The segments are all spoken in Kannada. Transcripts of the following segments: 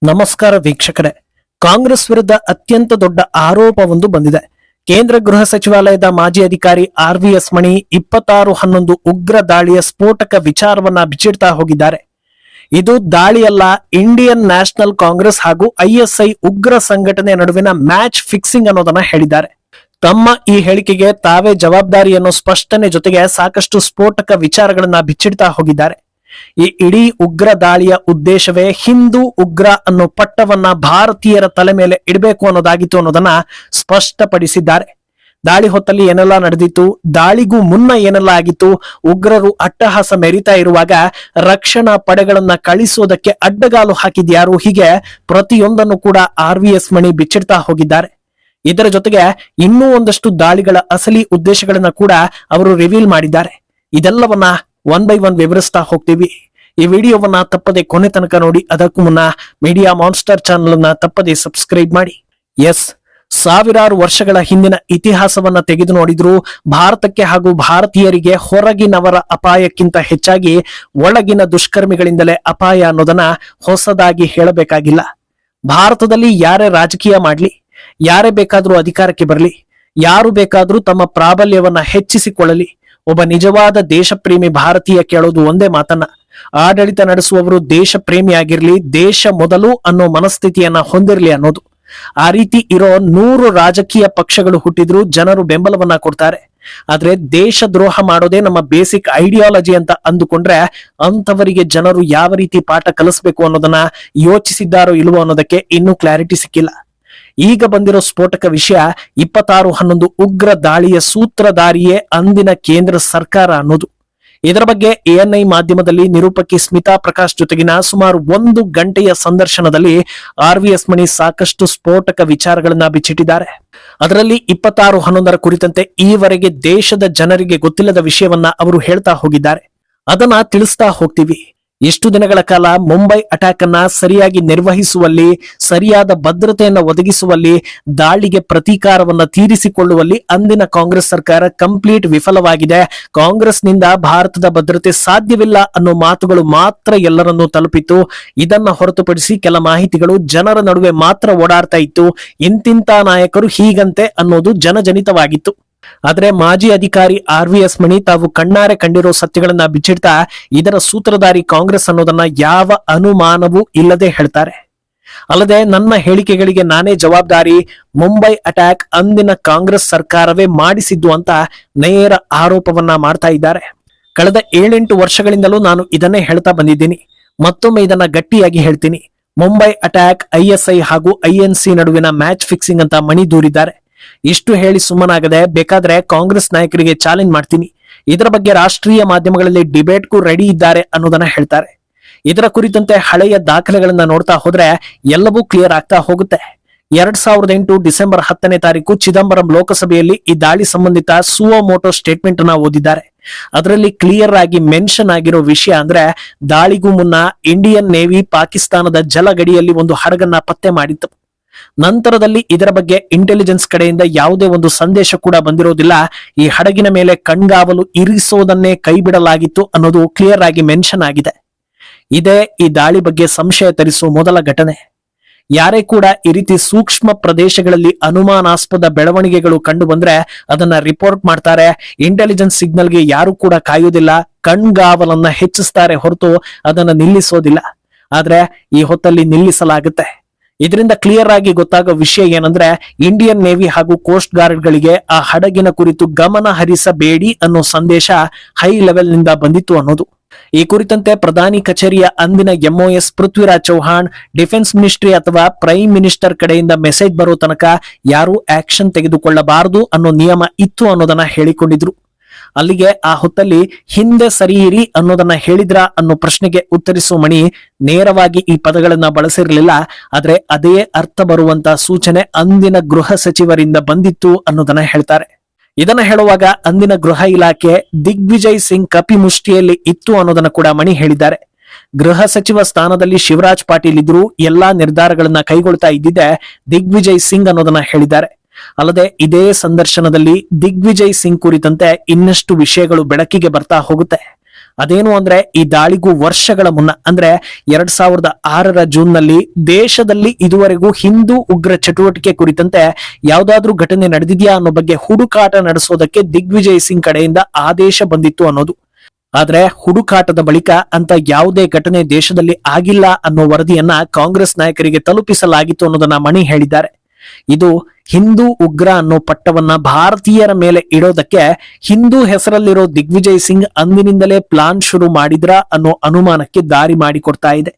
ನಮಸ್ಕಾರ ವೀಕ್ಷಕರೇ. ಕಾಂಗ್ರೆಸ್ ವಿರುದ್ಧ ಅತ್ಯಂತ ದೊಡ್ಡ ಆರೋಪವೊಂದು ಬಂದಿದೆ. ಕೇಂದ್ರ ಗೃಹ ಸಚಿವಾಲಯದ ಮಾಜಿ ಅಧಿಕಾರಿ ಆರ್ವಿಎಸ್ ಮಣಿ 26/11 ಉಗ್ರ ದಾಳಿಯ ಸ್ಫೋಟಕ ವಿಚಾರವನ್ನ ಬಿಚ್ಚಿಡ್ತಾ ಹೋಗಿದ್ದಾರೆ. ಇದು ದಾಳಿಯಲ್ಲ, ಇಂಡಿಯನ್ ನ್ಯಾಷನಲ್ ಕಾಂಗ್ರೆಸ್ ಹಾಗೂ ಐಎಸ್ಐ ಉಗ್ರ ಸಂಘಟನೆ ನಡುವಿನ ಮ್ಯಾಚ್ ಫಿಕ್ಸಿಂಗ್ ಅನ್ನೋದನ್ನ ಹೇಳಿದ್ದಾರೆ. ತಮ್ಮ ಈ ಹೇಳಿಕೆಗೆ ತಾವೇ ಜವಾಬ್ದಾರಿ ಅನ್ನೋ ಸ್ಪಷ್ಟನೆ ಜೊತೆಗೆ ಸಾಕಷ್ಟು ಸ್ಫೋಟಕ ವಿಚಾರಗಳನ್ನ ಬಿಚ್ಚಿಡ್ತಾ ಹೋಗಿದ್ದಾರೆ. ಈ ಇಡೀ ಉಗ್ರ ದಾಳಿಯ ಉದ್ದೇಶವೇ ಹಿಂದೂ ಉಗ್ರ ಅನ್ನೋ ಪಟ್ಟವನ್ನ ಭಾರತೀಯರ ತಲೆ ಮೇಲೆ ಇಡಬೇಕು ಅನ್ನೋದಾಗಿತ್ತು ಅನ್ನೋದನ್ನ ಸ್ಪಷ್ಟಪಡಿಸಿದ್ದಾರೆ. ದಾಳಿ ಹೊತ್ತಲ್ಲಿ ಏನೆಲ್ಲ ನಡೆದಿತ್ತು, ದಾಳಿಗೂ ಮುನ್ನ ಏನೆಲ್ಲ ಆಗಿತ್ತು, ಉಗ್ರರು ಅಟ್ಟಹಾಸ ಮೆರಿತಾ ಇರುವಾಗ ರಕ್ಷಣಾ ಪಡೆಗಳನ್ನ ಕಳಿಸೋದಕ್ಕೆ ಅಡ್ಡಗಾಲು ಹಾಕಿದ್ಯಾರು, ಹೀಗೆ ಪ್ರತಿಯೊಂದನ್ನು ಕೂಡ ಆರ್ವಿಎಸ್ ಮಣಿ ಬಿಚ್ಚಿಡ್ತಾ ಹೋಗಿದ್ದಾರೆ. ಇದರ ಜೊತೆಗೆ ಇನ್ನೂ ಒಂದಷ್ಟು ದಾಳಿಗಳ ಅಸಲಿ ಉದ್ದೇಶಗಳನ್ನ ಕೂಡ ಅವರು ರಿವೀಲ್ ಮಾಡಿದ್ದಾರೆ. ಇದೆಲ್ಲವನ್ನ ಒನ್ ಬೈ ಒನ್ ವಿವರಿಸ್ತಾ ಹೋಗ್ತೀವಿ. ಈ ವಿಡಿಯೋವನ್ನ ತಪ್ಪದೆ ಕೊನೆ ತನಕ ನೋಡಿ. ಅದಕ್ಕೂ ಮುನ್ನ ಮೀಡಿಯಾ ಮಾನ್ಸ್ಟರ್ ಚಾನೆಲ್ ಅನ್ನ ತಪ್ಪದೆ ಸಬ್ಸ್ಕ್ರೈಬ್ ಮಾಡಿ. ಎಸ್, ಸಾವಿರಾರು ವರ್ಷಗಳ ಹಿಂದಿನ ಇತಿಹಾಸವನ್ನ ತೆಗೆದು ನೋಡಿದ್ರು ಭಾರತಕ್ಕೆ ಹಾಗೂ ಭಾರತೀಯರಿಗೆ ಹೊರಗಿನವರ ಅಪಾಯಕ್ಕಿಂತ ಹೆಚ್ಚಾಗಿ ಒಳಗಿನ ದುಷ್ಕರ್ಮಿಗಳಿಂದಲೇ ಅಪಾಯ ಅನ್ನೋದನ್ನ ಹೊಸದಾಗಿ ಹೇಳಬೇಕಾಗಿಲ್ಲ. ಭಾರತದಲ್ಲಿ ಯಾರೇ ರಾಜಕೀಯ ಮಾಡ್ಲಿ, ಯಾರೇ ಬೇಕಾದ್ರೂ ಅಧಿಕಾರಕ್ಕೆ ಬರಲಿ, ಯಾರು ಬೇಕಾದ್ರೂ ತಮ್ಮ ಪ್ರಾಬಲ್ಯವನ್ನ ಹೆಚ್ಚಿಸಿಕೊಳ್ಳಲಿ, ಒಬ್ಬ ನಿಜವಾದ ದೇಶ ಪ್ರೇಮಿ ಭಾರತೀಯ ಕೇಳೋದು ಒಂದೇ ಮಾತನ್ನ, ಆಡಳಿತ ನಡೆಸುವವರು ದೇಶ ಪ್ರೇಮಿ ಆಗಿರ್ಲಿ, ದೇಶ ಮೊದಲು ಅನ್ನೋ ಮನಸ್ಥಿತಿಯನ್ನ ಹೊಂದಿರ್ಲಿ ಅನ್ನೋದು. ಆ ರೀತಿ ಇರೋ 100 ರಾಜಕೀಯ ಪಕ್ಷಗಳು ಹುಟ್ಟಿದ್ರು ಜನರು ಬೆಂಬಲವನ್ನ ಕೊಡ್ತಾರೆ. ಆದ್ರೆ ದೇಶ ದ್ರೋಹ ಮಾಡೋದೇ ನಮ್ಮ ಬೇಸಿಕ್ ಐಡಿಯಾಲಜಿ ಅಂತ ಅಂದುಕೊಂಡ್ರೆ ಅಂತವರಿಗೆ ಜನರು ಯಾವ ರೀತಿ ಪಾಠ ಕಲಿಸ್ಬೇಕು ಅನ್ನೋದನ್ನ ಯೋಚಿಸಿದ್ದಾರೋ ಇಲ್ವೋ ಅನ್ನೋದಕ್ಕೆ ಇನ್ನೂ ಕ್ಲಾರಿಟಿ ಸಿಕ್ಕಿಲ್ಲ. ಈಗ ಬಂದಿರೋ ಸ್ಫೋಟಕ ವಿಷಯ 26/11 ಉಗ್ರ ದಾಳಿಯ ಸೂತ್ರಧಾರಿಯೇ ಅಂದಿನ ಕೇಂದ್ರ ಸರ್ಕಾರ ಅನ್ನೋದು. ಇದರ ಬಗ್ಗೆ ಎಎನ್ಐ ಮಾಧ್ಯಮದಲ್ಲಿ ನಿರೂಪಕಿ ಸ್ಮಿತಾ ಪ್ರಕಾಶ್ ಜೊತೆಗಿನ ಸುಮಾರು 1 ಗಂಟೆಯ ಸಂದರ್ಶನದಲ್ಲಿ ಆರ್ವಿಎಸ್ ಮಣಿ ಸಾಕಷ್ಟು ಸ್ಫೋಟಕ ವಿಚಾರಗಳನ್ನ ಬಿಚ್ಚಿಟ್ಟಿದ್ದಾರೆ. ಅದರಲ್ಲಿ 26/11 ಕುರಿತಂತೆ ಈವರೆಗೆ ದೇಶದ ಜನರಿಗೆ ಗೊತ್ತಿಲ್ಲದ ವಿಷಯವನ್ನ ಅವರು ಹೇಳ್ತಾ ಹೋಗಿದ್ದಾರೆ. ಅದನ್ನ ತಿಳಿಸ್ತಾ ಹೋಗ್ತೀವಿ. ಇಷ್ಟು ದಿನಗಳ ಕಾಲ ಮುಂಬೈ ಅಟ್ಯಾಕ್ ಅನ್ನ ಸರಿಯಾಗಿ ನಿರ್ವಹಿಸುವಲ್ಲಿ, ಸರಿಯಾದ ಭದ್ರತೆಯನ್ನ ಒದಗಿಸುವಲ್ಲಿ, ದಾಳಿಗೆ ಪ್ರತೀಕಾರವನ್ನ ತೀರಿಸಿಕೊಳ್ಳುವಲ್ಲಿ ಅಂದಿನ ಕಾಂಗ್ರೆಸ್ ಸರ್ಕಾರ ಕಂಪ್ಲೀಟ್ ವಿಫಲವಾಗಿದೆ. ಕಾಂಗ್ರೆಸ್ನಿಂದ ಭಾರತದ ಭದ್ರತೆ ಸಾಧ್ಯವಿಲ್ಲ ಅನ್ನೋ ಮಾತುಗಳು ಮಾತ್ರ ಎಲ್ಲರನ್ನೂ ತಲುಪಿತ್ತು. ಇದನ್ನ ಹೊರತುಪಡಿಸಿ ಕೆಲ ಮಾಹಿತಿಗಳು ಜನರ ನಡುವೆ ಮಾತ್ರ ಓಡಾಡ್ತಾ ಇತ್ತು. ಇಂತಿಂತ ನಾಯಕರು ಹೀಗಂತೆ ಅನ್ನೋದು ಜನಜನಿತವಾಗಿತ್ತು. ಆದ್ರೆ ಮಾಜಿ ಅಧಿಕಾರಿ ಆರ್ವಿಎಸ್ ಮಣಿ ತಾವು ಕಣ್ಣಾರೆ ಕಂಡಿರೋ ಸತ್ಯಗಳನ್ನ ಬಿಚ್ಚಿಡ್ತಾ ಇದರ ಸೂತ್ರಧಾರಿ ಕಾಂಗ್ರೆಸ್ ಅನ್ನೋದನ್ನ ಯಾವ ಅನುಮಾನವೂ ಇಲ್ಲದೆ ಹೇಳ್ತಾರೆ. ಅಲ್ಲದೆ ನನ್ನ ಹೇಳಿಕೆಗಳಿಗೆ ನಾನೇ ಜವಾಬ್ದಾರಿ, ಮುಂಬೈ ಅಟ್ಯಾಕ್ ಅಂದಿನ ಕಾಂಗ್ರೆಸ್ ಸರ್ಕಾರವೇ ಮಾಡಿಸಿದ್ದು ಅಂತ ನೇರ ಆರೋಪವನ್ನ ಮಾಡ್ತಾ ಇದ್ದಾರೆ. ಕಳೆದ 7-8 ವರ್ಷಗಳಿಂದಲೂ ನಾನು ಇದನ್ನೇ ಹೇಳ್ತಾ ಬಂದಿದ್ದೀನಿ. ಮತ್ತೊಮ್ಮೆ ಇದನ್ನ ಗಟ್ಟಿಯಾಗಿ ಹೇಳ್ತೀನಿ. ಮುಂಬೈ ಅಟ್ಯಾಕ್ ಐಎಸ್ಐ ಹಾಗೂ ಐಎನ್ಸಿ ನಡುವಿನ ಮ್ಯಾಚ್ ಫಿಕ್ಸಿಂಗ್ ಅಂತ ಮಣಿ ದೂರಿದ್ದಾರೆ. ಇಷ್ಟು ಹೇಳಿ ಸುಮ್ಮನಾಗದೆ ಬೇಕಾದ್ರೆ ಕಾಂಗ್ರೆಸ್ ನಾಯಕರಿಗೆ ಚಾಲೆಂಜ್ ಮಾಡ್ತೀನಿ, ಇದರ ಬಗ್ಗೆ ರಾಷ್ಟ್ರೀಯ ಮಾಧ್ಯಮಗಳಲ್ಲಿ ಡಿಬೇಟ್ಗೂ ರೆಡಿ ಇದ್ದಾರೆ ಅನ್ನೋದನ್ನ ಹೇಳ್ತಾರೆ. ಇದರ ಕುರಿತಂತೆ ಹಳೆಯ ದಾಖಲೆಗಳನ್ನ ನೋಡ್ತಾ ಹೋದ್ರೆ ಎಲ್ಲವೂ ಕ್ಲಿಯರ್ ಆಗ್ತಾ ಹೋಗುತ್ತೆ. 2008 ಡಿಸೆಂಬರ್ 10ನೇ ತಾರೀಕು ಚಿದಂಬರಂ ಲೋಕಸಭೆಯಲ್ಲಿ ಈ ದಾಳಿ ಸಂಬಂಧಿತ ಸುವೋಮೋಟೋ ಸ್ಟೇಟ್ಮೆಂಟ್ ಅನ್ನ ಓದಿದ್ದಾರೆ. ಅದರಲ್ಲಿ ಕ್ಲಿಯರ್ ಆಗಿ ಮೆನ್ಷನ್ ಆಗಿರೋ ವಿಷಯ ಅಂದ್ರೆ, ದಾಳಿಗೂ ಮುನ್ನ ಇಂಡಿಯನ್ ನೇವಿ ಪಾಕಿಸ್ತಾನದ ಜಲಗಡಿಯಲ್ಲಿ ಒಂದು ಹಡಗನ್ನ ಪತ್ತೆ ಮಾಡಿತ್ತು. ನಂತರದಲ್ಲಿ ಇದರ ಬಗ್ಗೆ ಇಂಟೆಲಿಜೆನ್ಸ್ ಕಡೆಯಿಂದ ಯಾವುದೇ ಒಂದು ಸಂದೇಶ ಕೂಡ ಬಂದಿರೋದಿಲ್ಲ. ಈ ಹಡಗಿನ ಮೇಲೆ ಕಣ್ಗಾವಲು ಇರಿಸೋದನ್ನೇ ಕೈಬಿಡಲಾಗಿತ್ತು ಅನ್ನೋದು ಕ್ಲಿಯರ್ ಆಗಿ ಮೆನ್ಷನ್ ಆಗಿದೆ. ಇದೇ ಈ ದಾಳಿ ಬಗ್ಗೆ ಸಂಶಯ ತರಿಸುವ ಮೊದಲ ಘಟನೆ. ಯಾರೇ ಕೂಡ ಈ ರೀತಿ ಸೂಕ್ಷ್ಮ ಪ್ರದೇಶಗಳಲ್ಲಿ ಅನುಮಾನಾಸ್ಪದ ಬೆಳವಣಿಗೆಗಳು ಕಂಡು ಬಂದ್ರೆ ಅದನ್ನ ರಿಪೋರ್ಟ್ ಮಾಡ್ತಾರೆ. ಇಂಟೆಲಿಜೆನ್ಸ್ ಸಿಗ್ನಲ್ಗೆ ಯಾರು ಕೂಡ ಕಾಯುವುದಿಲ್ಲ, ಕಣ್ಗಾವಲನ್ನ ಹೆಚ್ಚಿಸ್ತಾರೆ ಹೊರತು ಅದನ್ನ ನಿಲ್ಲಿಸೋದಿಲ್ಲ. ಆದ್ರೆ ಈ ಹೊತ್ತಲ್ಲಿ ನಿಲ್ಲಿಸಲಾಗುತ್ತೆ. ಇದರಿಂದ ಕ್ಲಿಯರ್ ಆಗಿ ಗೊತ್ತಾಗೋ ವಿಷಯ ಏನಂದ್ರೆ, ಇಂಡಿಯನ್ ನೇವಿ ಹಾಗೂ ಕೋಸ್ಟ್ ಗಾರ್ಡ್ ಗಳಿಗೆ ಆ ಹಡಗಿನ ಕುರಿತು ಗಮನ ಹರಿಸಬೇಡಿ ಅನ್ನೋ ಸಂದೇಶ ಹೈ ಲೆವೆಲ್ ನಿಂದ ಬಂದಿತ್ತು ಅನ್ನೋದು. ಈ ಕುರಿತಂತೆ ಪ್ರಧಾನಿ ಕಚೇರಿಯ ಅಂದಿನ MoS Prithviraj Chauhan, defence ministry ಅಥವಾ ಪ್ರೈಮ್ ಮಿನಿಸ್ಟರ್ ಕಡೆಯಿಂದ ಮೆಸೇಜ್ ಬರೋ ತನಕ ಯಾರೂ ಆಕ್ಷನ್ ತೆಗೆದುಕೊಳ್ಳಬಾರದು ಅನ್ನೋ ನಿಯಮ ಇತ್ತು ಅನ್ನೋದನ್ನ ಹೇಳಿಕೊಂಡಿದ್ರು. ಅಲ್ಲಿಗೆ ಆ ಹೊತ್ತಲ್ಲಿ ಹಿಂದೆ ಸರಿಯಿರಿ ಅನ್ನೋದನ್ನ ಹೇಳಿದ್ರ ಅನ್ನೋ ಪ್ರಶ್ನೆಗೆ ಉತ್ತರಿಸುವ ಮಣಿ ನೇರವಾಗಿ ಈ ಪದಗಳನ್ನ ಬಳಸಿರಲಿಲ್ಲ. ಆದ್ರೆ ಅದೇ ಅರ್ಥ ಬರುವಂತ ಸೂಚನೆ ಅಂದಿನ ಗೃಹ ಸಚಿವರಿಂದ ಬಂದಿತ್ತು ಅನ್ನೋದನ್ನ ಹೇಳ್ತಾರೆ. ಇದನ್ನ ಹೇಳುವಾಗ ಅಂದಿನ ಗೃಹ ಇಲಾಖೆ ದಿಗ್ವಿಜಯ್ ಸಿಂಗ್ ಕಪಿಮುಷ್ಟಿಯಲ್ಲಿ ಇತ್ತು ಅನ್ನೋದನ್ನ ಕೂಡ ಮಣಿ ಹೇಳಿದ್ದಾರೆ. ಗೃಹ ಸಚಿವ ಸ್ಥಾನದಲ್ಲಿ ಶಿವರಾಜ್ ಪಾಟೀಲ್ ಇದ್ರು, ಎಲ್ಲಾ ನಿರ್ಧಾರಗಳನ್ನ ಕೈಗೊಳ್ತಾ ಇದ್ದಿದ್ದೆ ದಿಗ್ವಿಜಯ್ ಸಿಂಗ್ ಅನ್ನೋದನ್ನ ಹೇಳಿದ್ದಾರೆ. ಅಲ್ಲದೆ ಇದೇ ಸಂದರ್ಶನದಲ್ಲಿ ದಿಗ್ವಿಜಯ್ ಸಿಂಗ್ ಕುರಿತಂತೆ ಇನ್ನಷ್ಟು ವಿಷಯಗಳು ಬೆಳಕಿಗೆ ಬರ್ತಾ ಹೋಗುತ್ತೆ. ಅದೇನು ಅಂದ್ರೆ ಈ ದಾಳಿಗೂ ವರ್ಷಗಳ ಮುನ್ನ ಅಂದ್ರೆ 2006ರ ಜೂನ್ನಲ್ಲಿ ದೇಶದಲ್ಲಿ ಇದುವರೆಗೂ ಹಿಂದೂ ಉಗ್ರ ಚಟುವಟಿಕೆ ಕುರಿತಂತೆ ಯಾವ್ದಾದ್ರೂ ಘಟನೆ ನಡೆದಿದೆಯಾ ಅನ್ನೋ ಬಗ್ಗೆ ಹುಡುಕಾಟ ನಡೆಸೋದಕ್ಕೆ ದಿಗ್ವಿಜಯ್ ಸಿಂಗ್ ಕಡೆಯಿಂದ ಆದೇಶ ಬಂದಿತ್ತು ಅನ್ನೋದು. ಆದ್ರೆ ಹುಡುಕಾಟದ ಬಳಿಕ ಅಂತ ಯಾವುದೇ ಘಟನೆ ದೇಶದಲ್ಲಿ ಆಗಿಲ್ಲ ಅನ್ನೋ ವರದಿಯನ್ನ ಕಾಂಗ್ರೆಸ್ ನಾಯಕರಿಗೆ ತಲುಪಿಸಲಾಗಿತ್ತು ಅನ್ನೋದನ್ನ ಮಣಿ ಹೇಳಿದ್ದಾರೆ. ಇದು ಹಿಂದೂ ಉಗ್ರ ಅನ್ನೋ ಪಟ್ಟವನ್ನ ಭಾರತೀಯರ ಮೇಲೆ ಇಡೋದಕ್ಕೆ ಹಿಂದೂ ಹೆಸರಲ್ಲಿರೋ ದಿಗ್ವಿಜಯ್ ಸಿಂಗ್ ಅಂದಿನಿಂದಲೇ ಪ್ಲಾನ್ ಶುರು ಮಾಡಿದ್ರ ಅನ್ನೋ ಅನುಮಾನಕ್ಕೆ ದಾರಿ ಮಾಡಿಕೊಡ್ತಾ ಇದೆ.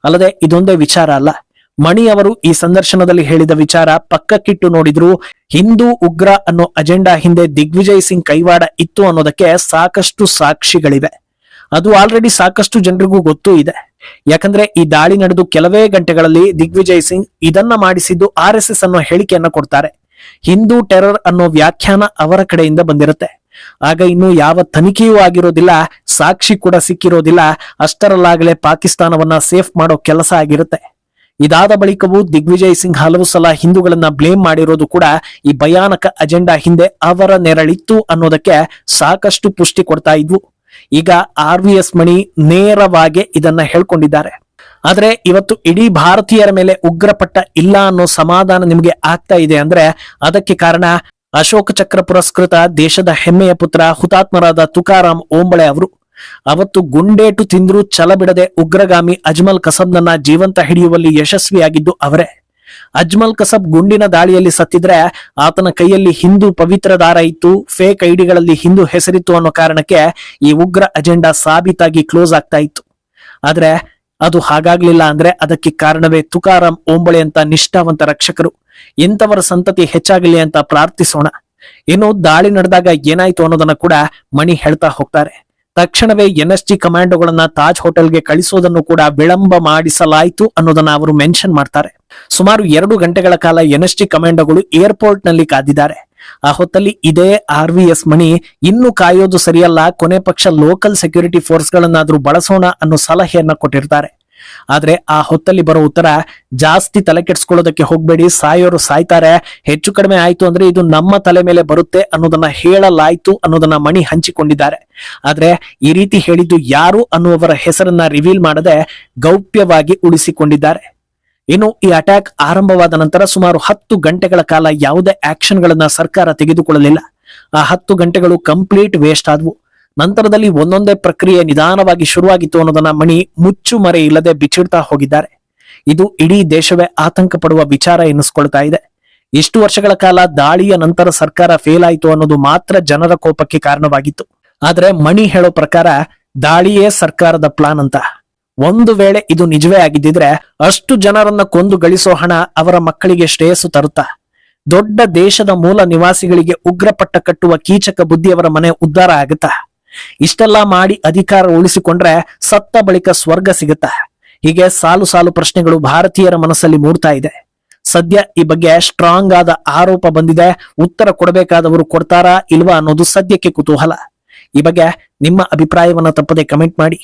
ಅಲ್ಲದೆ ಇದೊಂದೇ ವಿಚಾರ ಅಲ್ಲ, ಮಣಿ ಅವರು ಈ ಸಂದರ್ಶನದಲ್ಲಿ ಹೇಳಿದ ವಿಚಾರ ಪಕ್ಕಕ್ಕಿಟ್ಟು ನೋಡಿದ್ರು ಹಿಂದೂ ಉಗ್ರ ಅನ್ನೋ ಅಜೆಂಡಾ ಹಿಂದೆ ದಿಗ್ವಿಜಯ್ ಸಿಂಗ್ ಕೈವಾಡ ಇತ್ತು ಅನ್ನೋದಕ್ಕೆ ಸಾಕಷ್ಟು ಸಾಕ್ಷಿಗಳಿವೆ. ಅದು ಆಲ್ರೆಡಿ ಸಾಕಷ್ಟು ಜನರಿಗೂ ಗೊತ್ತೂ ಇದೆ. ಯಾಕಂದ್ರೆ ಈ ದಾಳಿ ನಡೆದು ಕೆಲವೇ ಗಂಟೆಗಳಲ್ಲಿ ದಿಗ್ವಿಜಯ್ ಸಿಂಗ್ ಇದನ್ನ ಮಾಡಿಸಿದ್ದು RSS ಅನ್ನೋ ಹೇಳಿಕೆಯನ್ನ ಕೊಡ್ತಾರೆ. ಹಿಂದೂ ಟೆರರ್ ಅನ್ನೋ ವ್ಯಾಖ್ಯಾನ ಅವರ ಕಡೆಯಿಂದ ಬಂದಿರುತ್ತೆ. ಆಗ ಇನ್ನು ಯಾವ ತನಿಖೆಯೂ ಆಗಿರೋದಿಲ್ಲ, ಸಾಕ್ಷಿ ಕೂಡ ಸಿಕ್ಕಿರೋದಿಲ್ಲ. ಅಷ್ಟರಲ್ಲಾಗಲೇ ಪಾಕಿಸ್ತಾನವನ್ನ ಸೇಫ್ ಮಾಡೋ ಕೆಲಸ ಆಗಿರುತ್ತೆ. ಇದಾದ ಬಳಿಕವೂ ದಿಗ್ವಿಜಯ್ ಸಿಂಗ್ ಹಲವು ಸಲ ಹಿಂದೂಗಳನ್ನ ಬ್ಲೇಮ್ ಮಾಡಿರೋದು ಕೂಡ ಈ ಭಯಾನಕ ಅಜೆಂಡಾ ಹಿಂದೆ ಅವರ ನೆರಳಿತ್ತು ಅನ್ನೋದಕ್ಕೆ ಸಾಕಷ್ಟು ಪುಷ್ಟಿ ಕೊಡ್ತಾ ಇದ್ವು. ಈಗ RVS ಮಣಿ ನೇರವಾಗಿ ಇದನ್ನ ಹೇಳ್ಕೊಂಡಿದ್ದಾರೆ. ಆದ್ರೆ ಇವತ್ತು ಇಡೀ ಭಾರತೀಯರ ಮೇಲೆ ಉಗ್ರಪಟ್ಟ ಇಲ್ಲ ಅನ್ನೋ ಸಮಾಧಾನ ನಿಮಗೆ ಆಗ್ತಾ ಇದೆ ಅಂದ್ರೆ ಅದಕ್ಕೆ ಕಾರಣ ಅಶೋಕ ಚಕ್ರ ಪುರಸ್ಕೃತ ದೇಶದ ಹೆಮ್ಮೆಯ ಪುತ್ರ ಹುತಾತ್ಮರಾದ ತುಕಾರಾಂ ಓಂಬಳೆ ಅವರು. ಅವತ್ತು ಗುಂಡೇಟು ತಿಂದ್ರೂ ಛಲ ಬಿಡದೆ ಉಗ್ರಗಾಮಿ ಅಜ್ಮಲ್ ಕಸಬ್ನನ್ನ ಜೀವಂತ ಹಿಡಿಯುವಲ್ಲಿ ಯಶಸ್ವಿಯಾಗಿದ್ದು ಅವರೇ. ಅಜ್ಮಲ್ ಕಸಬ್ ಗುಂಡಿನ ದಾಳಿಯಲ್ಲಿ ಸತ್ತಿದ್ರೆ ಆತನ ಕೈಯಲ್ಲಿ ಹಿಂದೂ ಪವಿತ್ರ ದಾರ ಇತ್ತು, ಫೇಕ್ ಐಡಿಗಳಲ್ಲಿ ಹಿಂದೂ ಹೆಸರಿತ್ತು ಅನ್ನೋ ಕಾರಣಕ್ಕೆ ಈ ಉಗ್ರ ಅಜೆಂಡಾ ಸಾಬೀತಾಗಿ ಕ್ಲೋಸ್ ಆಗ್ತಾ ಇತ್ತು. ಆದ್ರೆ ಅದು ಹಾಗಾಗ್ಲಿಲ್ಲ ಅಂದ್ರೆ ಅದಕ್ಕೆ ಕಾರಣವೇ ತುಕಾರಾಂ ಓಂಬಳೆ ಅಂತ ನಿಷ್ಠಾವಂತ ರಕ್ಷಕರು. ಇಂಥವರ ಸಂತತಿ ಹೆಚ್ಚಾಗಲಿ ಅಂತ ಪ್ರಾರ್ಥಿಸೋಣ. ಇನ್ನು ದಾಳಿ ನಡೆದಾಗ ಏನಾಯ್ತು ಅನ್ನೋದನ್ನ ಕೂಡ ಮಣಿ ಹೇಳ್ತಾ ಹೋಗ್ತಾರೆ. ತಕ್ಷಣವೇ NSG ಕಮಾಂಡೋಗಳನ್ನ ತಾಜ್ ಹೋಟೆಲ್ಗೆ ಕಳಿಸೋದನ್ನು ಕೂಡ ವಿಳಂಬ ಮಾಡಿಸಲಾಯಿತು ಅನ್ನೋದನ್ನ ಅವರು ಮೆನ್ಷನ್ ಮಾಡ್ತಾರೆ. ಸುಮಾರು 2 ಗಂಟೆಗಳ ಕಾಲ NSG ಕಮಾಂಡೋಗಳು ಏರ್ಪೋರ್ಟ್ ನಲ್ಲಿ ಕಾದಿದ್ದಾರೆ. ಆ ಹೊತ್ತಲ್ಲಿ ಇದೇ RVS ಮಣಿ ಇನ್ನು ಕಾಯೋದು ಸರಿಯಲ್ಲ, ಕೊನೆ ಪಕ್ಷ ಲೋಕಲ್ ಸೆಕ್ಯೂರಿಟಿ ಫೋರ್ಸ್ ಗಳನ್ನಾದ್ರೂ ಬಳಸೋಣ ಅನ್ನೋ ಸಲಹೆಯನ್ನ ಕೊಟ್ಟಿರ್ತಾರೆ. ಆದ್ರೆ ಆ ಹೊತ್ತಲ್ಲಿ ಬರೋ ಉತ್ತರ ಜಾಸ್ತಿ ತಲೆ ಕೆಡ್ಸ್ಕೊಳ್ಳೋದಕ್ಕೆ ಹೋಗ್ಬೇಡಿ, ಸಾಯೋರು ಸಾಯ್ತಾರೆ, ಹೆಚ್ಚು ಕಡಿಮೆ ಆಯ್ತು ಅಂದ್ರೆ ಇದು ನಮ್ಮ ತಲೆ ಮೇಲೆ ಬರುತ್ತೆ ಅನ್ನೋದನ್ನ ಹೇಳಲಾಯ್ತು ಅನ್ನೋದನ್ನ ಮಣಿ ಹಂಚಿಕೊಂಡಿದ್ದಾರೆ. ಆದ್ರೆ ಈ ರೀತಿ ಹೇಳಿದ್ದು ಯಾರು ಅನ್ನುವವರ ಹೆಸರನ್ನ ರಿವೀಲ್ ಮಾಡದೆ ಗೌಪ್ಯವಾಗಿ ಉಳಿಸಿಕೊಂಡಿದ್ದಾರೆ. ಇನ್ನು ಈ ಅಟ್ಯಾಕ್ ಆರಂಭವಾದ ನಂತರ ಸುಮಾರು 10 ಗಂಟೆಗಳ ಕಾಲ ಯಾವುದೇ ಆಕ್ಷನ್ ಗಳನ್ನ ಸರ್ಕಾರ ತೆಗೆದುಕೊಳ್ಳಲಿಲ್ಲ. ಆ 10 ಗಂಟೆಗಳು ಕಂಪ್ಲೀಟ್ ವೇಸ್ಟ್ ಆದ್ವು. ನಂತರದಲ್ಲಿ ಒಂದೊಂದೇ ಪ್ರಕ್ರಿಯೆ ನಿಧಾನವಾಗಿ ಶುರುವಾಗಿತ್ತು ಅನ್ನೋದನ್ನ ಮಣಿ ಮುಚ್ಚು ಮರೆ ಇಲ್ಲದೆ ಬಿಚ್ಚಿಡ್ತಾ ಹೋಗಿದ್ದಾರೆ. ಇದು ಇಡೀ ದೇಶವೇ ಆತಂಕ ಪಡುವ ವಿಚಾರ ಎನ್ನಿಸ್ಕೊಳ್ತಾ ಇದೆ. ಇಷ್ಟು ವರ್ಷಗಳ ಕಾಲ ದಾಳಿಯ ನಂತರ ಸರ್ಕಾರ ಫೇಲ್ ಆಯಿತು ಅನ್ನೋದು ಮಾತ್ರ ಜನರ ಕೋಪಕ್ಕೆ ಕಾರಣವಾಗಿತ್ತು. ಆದ್ರೆ ಮಣಿ ಹೇಳೋ ಪ್ರಕಾರ ದಾಳಿಯೇ ಸರ್ಕಾರದ ಪ್ಲಾನ್ ಅಂತ. ಒಂದು ವೇಳೆ ಇದು ನಿಜವೇ ಆಗಿದ್ದಿದ್ರೆ ಅಷ್ಟು ಜನರನ್ನ ಕೊಂದು ಗಳಿಸೋ ಹಣ ಅವರ ಮಕ್ಕಳಿಗೆ ಶ್ರೇಯಸ್ಸು ತರುತ್ತಾ? ದೊಡ್ಡ ದೇಶದ ಮೂಲ ನಿವಾಸಿಗಳಿಗೆ ಉಗ್ರಪಟ್ಟ ಕಟ್ಟುವ ಕೀಚಕ ಬುದ್ಧಿಯವರ ಮನೆ ಉದ್ಧಾರ ಆಗುತ್ತಾ? ಇಷ್ಟೆಲ್ಲಾ ಮಾಡಿ ಅಧಿಕಾರ ಉಳಿಸಿಕೊಂಡ್ರೆ ಸತ್ತ ಬಳಿಕ ಸ್ವರ್ಗ ಸಿಗುತ್ತಾ? ಹೀಗೆ ಸಾಲು ಸಾಲು ಪ್ರಶ್ನೆಗಳು ಭಾರತೀಯರ ಮನಸ್ಸಲ್ಲಿ ಮೂಡ್ತಾ ಇದೆ. ಸದ್ಯ ಈ ಬಗ್ಗೆ ಸ್ಟ್ರಾಂಗ್ ಆದ ಆರೋಪ ಬಂದಿದೆ. ಉತ್ತರ ಕೊಡಬೇಕಾದವರು ಕೊಡ್ತಾರಾ ಇಲ್ವಾ ಅನ್ನೋದು ಸದ್ಯಕ್ಕೆ ಕುತೂಹಲ. ಈ ಬಗ್ಗೆ ನಿಮ್ಮ ಅಭಿಪ್ರಾಯವನ್ನ ತಪ್ಪದೆ ಕಮೆಂಟ್ ಮಾಡಿ.